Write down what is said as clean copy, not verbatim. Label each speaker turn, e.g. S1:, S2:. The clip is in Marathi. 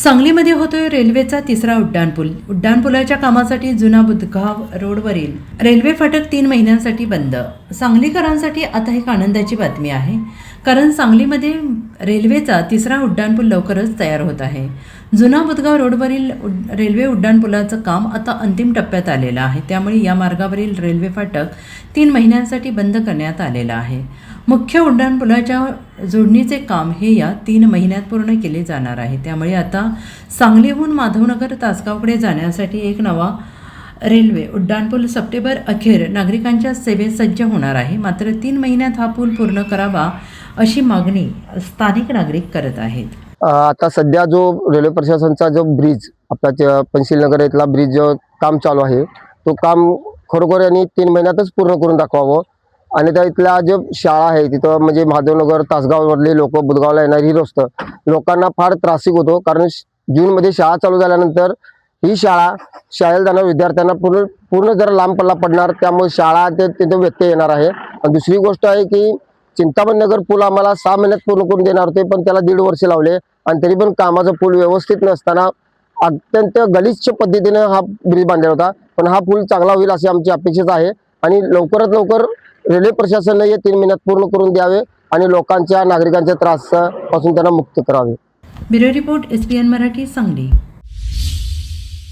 S1: सांगलीमध्ये होतोय रेल्वेचा तिसरा उड्डाणपूल. उड्डाणपुलाच्या कामासाठी जुना बुधगाव रोडवरील रेल्वे फाटक 3 महिन्यांसाठी बंद. सांगलीकरांसाठी आता एक आनंदाची बातमी आहे, कारण सांगलीमध्ये रेल्वेचा तिसरा उड्डाणपूल लवकरच तयार होत आहे. जुना बुधगाव रोडवरील रेल्वे उड्डाणपुलाचं काम आता अंतिम टप्प्यात आलेलं आहे. त्यामुळे या मार्गावरील रेल्वे फाटक 3 महिन्यांसाठी बंद करण्यात आलेलं आहे. मुख्य उड्डाणपुलाच्या जोडणीचे काम हे या 3 महिन्यात पूर्ण केले जाणार आहे. त्यामुळे आता सांगलीहून माधवनगर तासगावकडे जाण्यासाठी एक नवा रेल्वे उड्डाणपूल सप्टेंबर अखेर नागरिकांच्या सेवेत सज्ज होणार आहे. मात्र 3 महिन्यात हा पूल पूर्ण करावा अशी मागणी स्थानिक नागरिक करत आहेत.
S2: आता सध्या जो रेल्वे प्रशासनचा जो ब्रिज आपला पंशीलनगर इथला ब्रिज जो काम चालू आहे, तो काम खरोखर यांनी 3 महिन्यातच पूर्ण करून दाखवावं. आणि त्या इथल्या जो शाळा आहे तिथं म्हणजे महादेवनगर तासगावमधले लोक बुधगावला येणारी लोकांना फार त्रासिक होतो, कारण जूनमध्ये शाळा चालू झाल्यानंतर ही शाळेला जाणाऱ्या विद्यार्थ्यांना पूर्ण जरा लांब पल्ला पडणार. त्यामुळे शाळा तिथे व्यत्यय येणार आहे. आणि दुसरी गोष्ट आहे की चिंतामण नगर पूल आम्हाला 6 महिन्यात पूर्ण करून देणार होते, पण त्याला 1.5 वर्ष लावले. आणि तरी पण कामाचा पूल व्यवस्थित नसताना अत्यंत गलिच्छ पद्धतीने हा ब्रिज बांधलेला होता. पण हा पूल चांगला होईल अशी आमची अपेक्षा आहे. आणि लवकरात लवकर रेल्वे प्रशासनाने हे 3 महिन्यात पूर्ण करून द्यावे आणि लोकांच्या नागरिकांच्या त्रासापासून त्यांना मुक्त करावे.
S1: Bureau report SPN Marathi, Sangli.